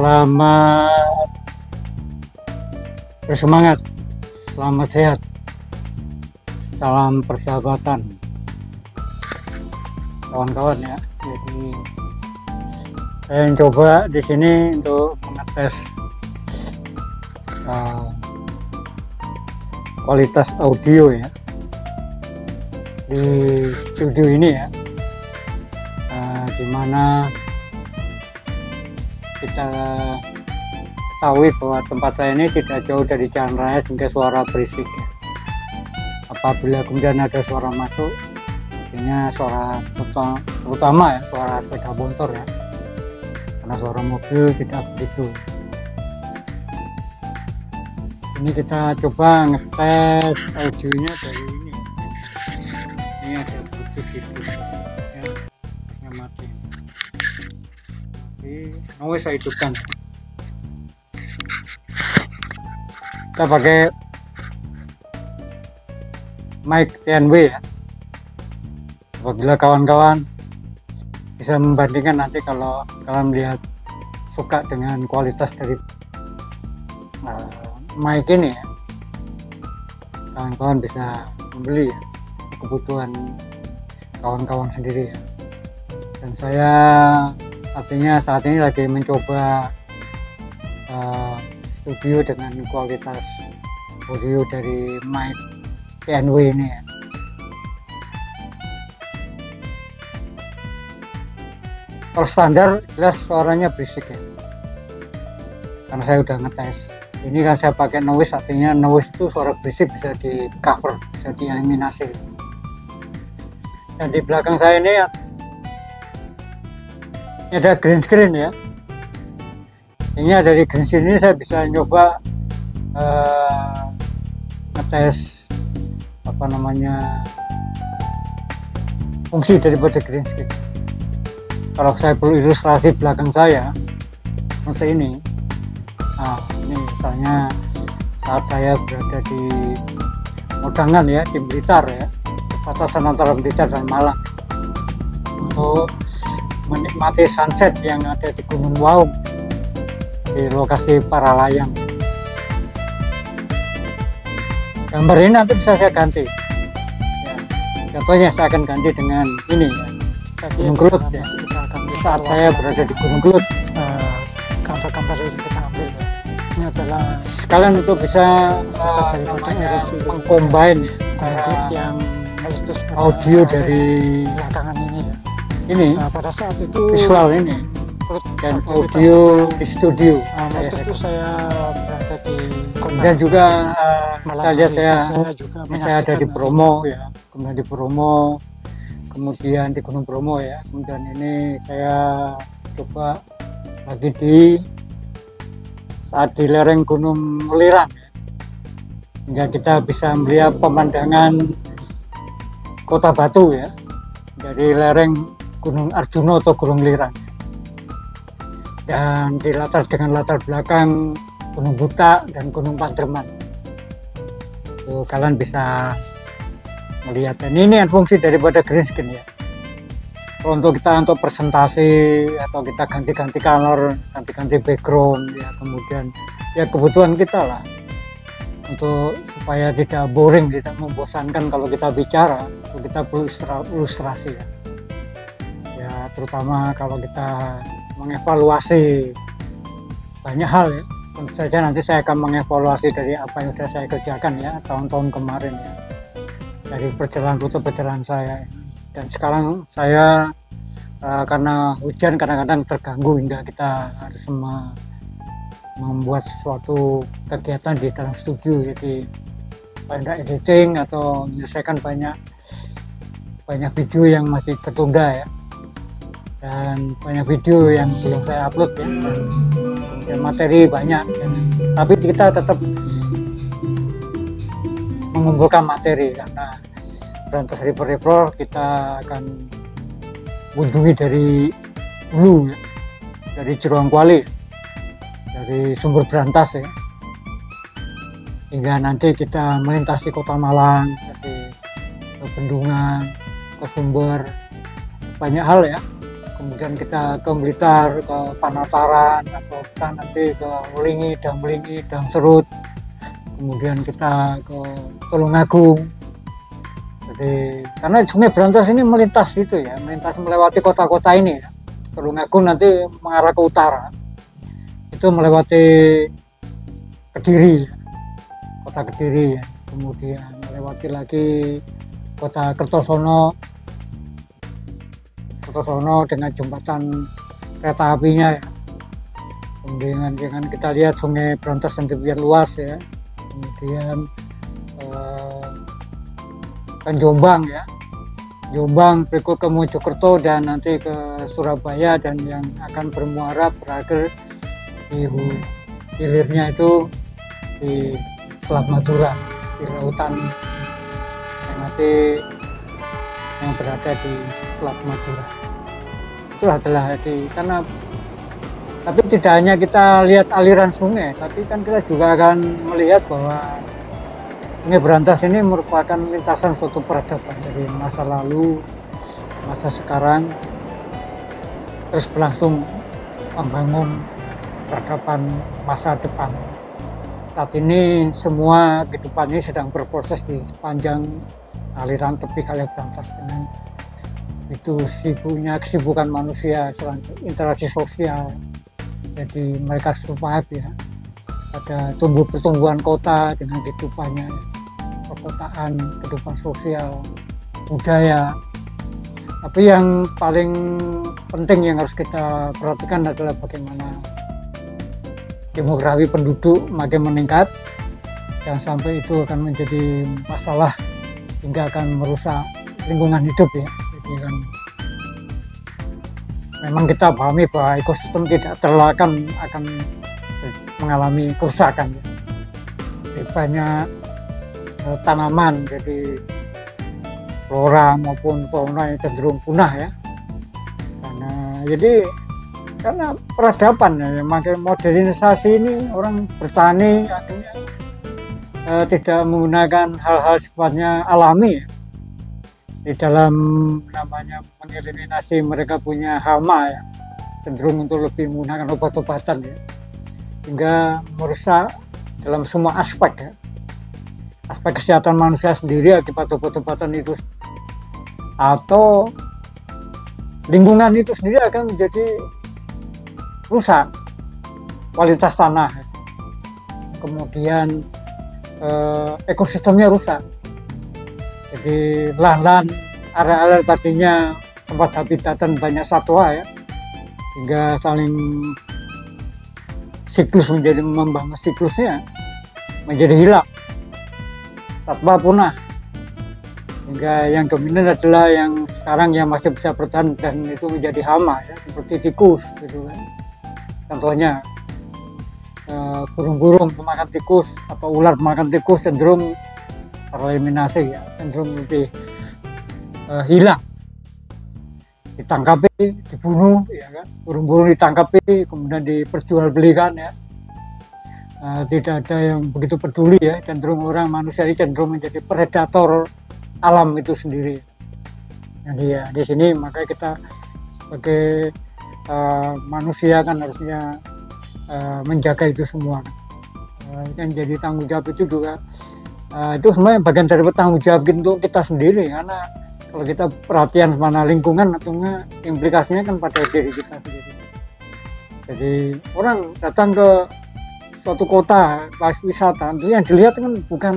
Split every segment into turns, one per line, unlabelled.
Selamat bersemangat, selamat sehat, salam persahabatan kawan-kawan ya. Jadi saya coba di sini untuk mengetes kualitas audio ya di studio ini ya, dimana kita ketahui bahwa tempat saya ini tidak jauh dari jalan raya sehingga suara berisik ya. Apabila kemudian ada suara masuk, artinya suara terutama ya suara sepeda motor ya, karena suara mobil tidak begitu. Ini kita coba ngetes audionya dari ini ada bluetooth gitu ya, mati. Noise saya hidupkan. Kita pakai mic TNW ya. Apabila kawan-kawan bisa membandingkan nanti kalau kalian lihat suka dengan kualitas dari mic ini ya, kawan-kawan bisa membeli ya, kebutuhan kawan-kawan sendiri ya. Dan saya artinya saat ini lagi mencoba studio dengan kualitas audio dari mic TNW ini ya. Kalau standar jelas suaranya berisik ya, karena saya udah ngetes. Ini kan saya pakai noise, artinya noise itu suara berisik bisa di cover, bisa dieliminasi. Dan di belakang saya ini ada green screen ya. Ini dari green screen ini saya bisa nyoba ngetes fungsi daripada green screen. Kalau saya perlu ilustrasi belakang saya seperti ini. Nah, ini misalnya saat saya berada di Modangan ya, di Blitar ya, batasan antara Blitar dan Malang, untuk menikmati sunset yang ada di Gunung Waung di lokasi Paralayang. Gambar ini nanti bisa saya ganti ya. Contohnya saya akan ganti dengan ini ya, Gunung Kelut ya. Saat saya berada di Gunung Kelut, gambar-gambar yang kita ambil ya, ini adalah sekalian untuk bisa mengcombine yang audio dari belakangan ini ya. Ini pada saat itu visual ini dan audio di studio. Waktu itu saya berada di kemudian juga saya lihat saya ada di Bromo ya, kemudian di Bromo, kemudian di Gunung Bromo ya, kemudian ini saya coba lagi saat di lereng Gunung Lirang ya, hingga kita bisa melihat pemandangan Kota Batu ya dari lereng Gunung Arjuna atau Gunung Lirang, dan dilatar dengan latar belakang Gunung Buta dan Gunung Panderman. Tuh, kalian bisa melihat, dan ini fungsi daripada green screen ya. Untuk presentasi atau kita ganti-ganti color, ganti-ganti background ya, kemudian ya kebutuhan kita lah untuk supaya tidak boring, tidak membosankan kalau kita bicara, kita perlu ilustrasi ya. Ya terutama kalau kita mengevaluasi banyak hal ya. Tentu saja nanti saya akan mengevaluasi dari apa yang sudah saya kerjakan ya tahun-tahun kemarin ya, dari perjalanan saya. Dan sekarang saya karena hujan kadang-kadang terganggu hingga kita harus membuat suatu kegiatan di dalam studio, jadi banyak editing atau menyelesaikan banyak video yang masih tertunda ya, dan banyak video yang belum saya upload ya, dan materi banyak ya. Tapi kita tetap mengumpulkan materi karena Berantas River kita akan kunjungi dari hulu ya, dari Jeruangkuali, dari sumber Berantas ya, hingga nanti kita melintasi Kota Malang, dari ke Bendungan, ke Sumber, banyak hal ya, kemudian kita ke Blitar, ke Panataran, atau kita nanti ke Melingi, Dam Serut, kemudian kita ke Tulungagung. Jadi karena Sungai Brantas ini melintas gitu ya, melintas melewati kota-kota ini ya. Tulungagung nanti mengarah ke utara, itu melewati Kediri, kota Kediri ya. Kemudian melewati lagi kota Kertosono dengan jembatan kereta apinya ya. Kemudian dengan kita lihat Sungai Brantas yang demikian luas ya. Kemudian kan Jombang ya, Jombang berikut ke Mojokerto dan nanti ke Surabaya, dan yang akan bermuara berakhir di hilirnya itu di Selat Madura, di lautan yang nanti yang berada di Selat Madura. Itu adalah karena tapi tidak hanya kita lihat aliran sungai, tapi kan kita juga akan melihat bahwa Sungai Brantas ini merupakan lintasan suatu peradaban dari masa lalu, masa sekarang, terus berlangsung membangun peradaban masa depan. Saat ini semua kehidupan ini sedang berproses di sepanjang aliran tepi Kali Brantas, dengan itu kesibukan manusia selain interaksi sosial. Jadi mereka survive ya. Ada pertumbuhan kota dengan kehidupannya, perkotaan, kehidupan sosial, budaya. Tapi yang paling penting yang harus kita perhatikan adalah bagaimana demografi penduduk makin meningkat, jangan sampai itu akan menjadi masalah hingga akan merusak lingkungan hidup ya. Jadi kan memang kita pahami bahwa ekosistem tidak terelakkan akan mengalami kerusakan. Jadi banyak tanaman, jadi flora maupun fauna yang cenderung punah ya. Karena peradaban ya, makin modernisasi ini, orang bertani akhirnya tidak menggunakan hal-hal sifatnya alami ya. Di dalam namanya mengeliminasi mereka punya hama ya, cenderung untuk lebih menggunakan obat-obatan ya, hingga merusak dalam semua aspek ya. Aspek kesehatan manusia sendiri akibat obat-obatan itu, atau lingkungan itu sendiri akan menjadi rusak, kualitas tanah, kemudian ekosistemnya rusak. Jadi lahan-lahan area-area tadinya tempat habitatan banyak satwa ya, hingga saling siklus membangun siklusnya menjadi hilang, satwa punah, hingga yang dominan adalah yang sekarang yang masih bisa bertahan dan itu menjadi hama ya, seperti tikus gitu kan. Contohnya burung-burung pemakan tikus atau ular pemakan tikus cenderung tereliminasi ya, cenderung lebih hilang, ditangkapi, dibunuh ya kan, burung-burung ditangkapi kemudian diperjualbelikan ya. Tidak ada yang begitu peduli ya, cenderung orang manusia ini cenderung menjadi predator alam itu sendiri. Jadi ya di sini makanya kita sebagai manusia kan harusnya menjaga itu semua. Kan jadi tanggung jawab itu juga itu sebenarnya bagian dari tanggung jawab untuk kita sendiri, karena kalau kita perhatian mana lingkungan atau implikasinya kan pada diri kita sendiri. Jadi orang datang ke suatu kota wisata, itu yang dilihat kan bukan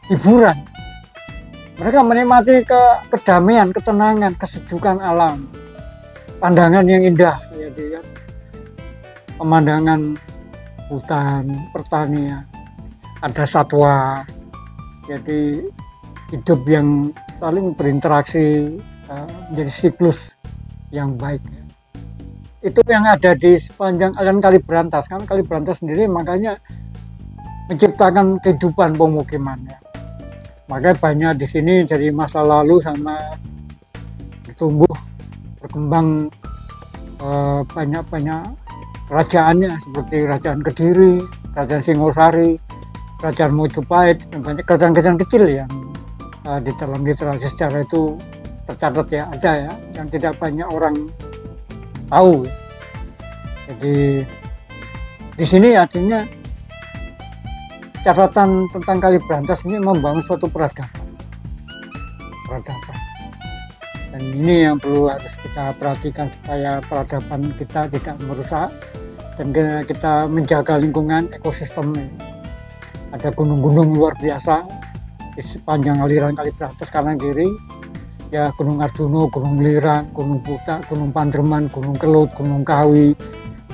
hiburan, mereka menikmati kedamaian, ketenangan, kesejukan alam, pandangan yang indah, jadi kan pemandangan hutan, pertanian, ada satwa, jadi hidup yang saling berinteraksi, menjadi siklus yang baik. Itu yang ada di sepanjang aliran Kali Brantas. Kan Kali Brantas sendiri makanya menciptakan kehidupan pemukiman ya. Makanya banyak di sini dari masa lalu sama bertumbuh, berkembang banyak kerajaannya, seperti Kerajaan Kediri, Kerajaan Singosari, Kerajaan Mojopahit, dan banyak kerajaan-kerajaan kecil yang di dalam literasi sejarah itu tercatat ya, ada ya, yang tidak banyak orang tahu. Jadi di sini artinya catatan tentang Kali Brantas ini membangun suatu peradaban. Dan ini yang perlu harus kita perhatikan supaya peradaban kita tidak merusak dan kita menjaga lingkungan ekosistem. Ada gunung-gunung luar biasa di sepanjang aliran Kali Brantas kanan kiri, ya Gunung Arjuna, Gunung Lirang, Gunung Putak, Gunung Panderman, Gunung Kelut, Gunung Kawi,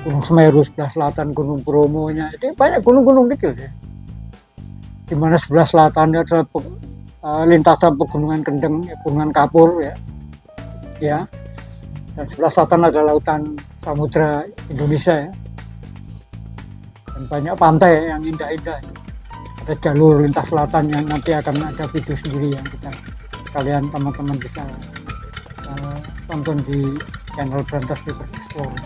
Gunung Semeru sebelah selatan, Gunung Bromo-nya. Ini banyak gunung-gunung kecil ya. Di mana sebelah selatan ada lintasan pegunungan Kendeng, Pegunungan Kapur ya. Ya. Dan sebelah selatan ada lautan Samudra Indonesia ya. Dan banyak pantai yang indah-indah. Ada jalur lintas selatan yang nanti akan ada video sendiri yang kalian teman-teman bisa tonton di channel Brantas River Explorer.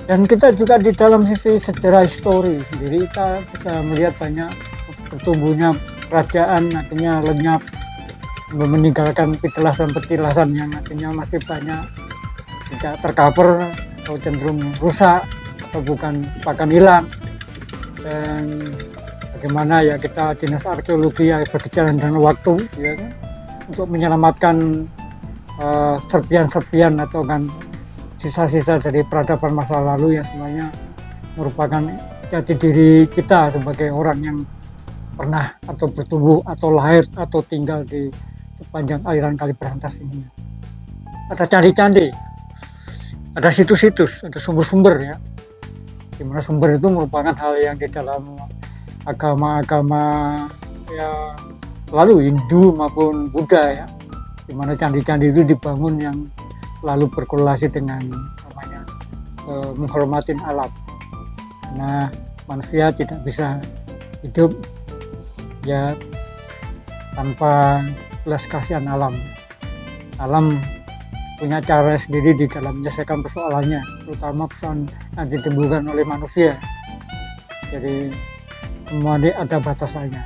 Dan kita juga di dalam sisi sejarah histori sendiri kita bisa melihat banyak bertumbuhnya kerajaan akhirnya lenyap, meninggalkan petilasan yang akhirnya masih banyak tidak tercover atau cenderung rusak atau bahkan hilang. Dan bagaimana ya kita dinas arkeologi ya berjalan dengan waktu ya kan, untuk menyelamatkan serpian-serpian atau kan sisa-sisa dari peradaban masa lalu yang semuanya merupakan jati diri kita sebagai orang yang pernah atau bertumbuh atau lahir atau tinggal di sepanjang aliran Kali Brantas ini. Ada candi-candi, ada situs-situs, ada sumber-sumber ya. Di mana sumber itu merupakan hal yang di dalam agama-agama ya lalu Hindu maupun Buddha ya, di mana candi-candi itu dibangun yang selalu berkorelasi dengan namanya menghormati alam. Nah, manusia tidak bisa hidup ya tanpa belas kasihan alam. Alam punya cara sendiri di dalam menyelesaikan persoalannya, terutama persoalan yang ditimbulkan oleh manusia. Jadi semua ini ada batasannya.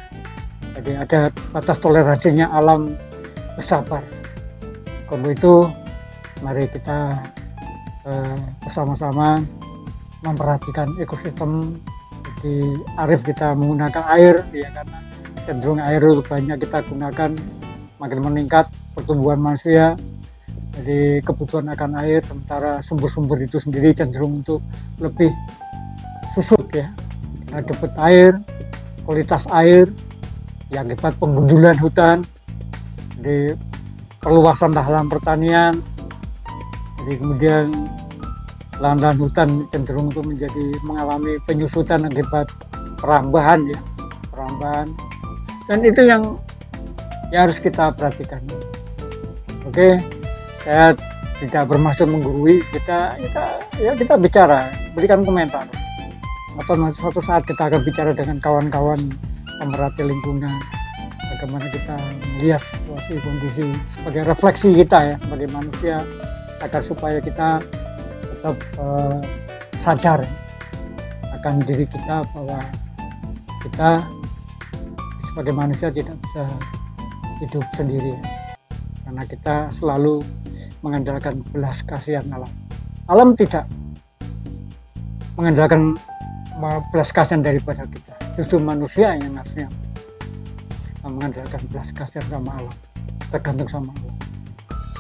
Jadi ada batas toleransinya alam bersabar. Karena itu mari kita bersama-sama memperhatikan ekosistem. Jadi arif kita menggunakan air ya, karena cenderung air itu banyak kita gunakan, makin meningkat pertumbuhan manusia. Jadi kebutuhan akan air, sementara sumber-sumber itu sendiri cenderung untuk lebih susut ya. Karena dapat air, kualitas air, yang akibat penggundulan hutan, jadi perluasan lahan pertanian, jadi kemudian lahan-lahan hutan cenderung untuk mengalami penyusutan akibat perambahan ya, perambahan. Dan itu yang harus kita perhatikan. Oke. Saya tidak bermaksud menggurui, kita bicara, berikan komentar. Atau nanti suatu saat kita akan bicara dengan kawan-kawan pemerhati lingkungan, bagaimana kita melihat situasi kondisi sebagai refleksi kita ya sebagai manusia, agar supaya kita tetap sadar akan diri kita bahwa kita sebagai manusia tidak bisa hidup sendiri, karena kita selalu mengandalkan belas kasihan alam. Alam tidak mengandalkan belas kasihan daripada kita. Justru manusia yang harusnya mengandalkan belas kasihan sama alam, tergantung sama alam.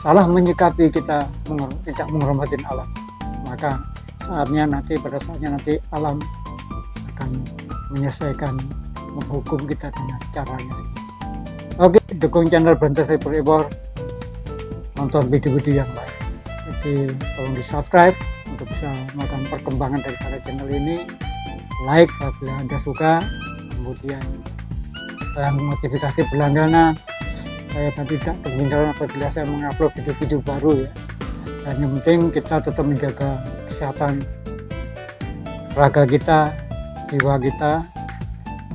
Salah menyikapi kita tidak menghormati alam, maka pada saatnya nanti alam akan menyelesaikan, menghukum kita dengan caranya. Oke, dukung channel Brantas River Explorer, nonton video-video yang lain. Jadi tolong di subscribe untuk bisa melakukan perkembangan daripada channel ini, like apabila Anda suka, kemudian notifikasi berlangganan saya tidak ketinggalan apabila saya mengupload video-video baru ya. Dan yang penting kita tetap menjaga kesehatan raga kita, jiwa kita,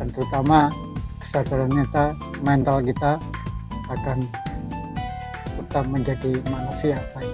dan terutama kesadaran kita, mental kita akan tetap menjadi manusia baik.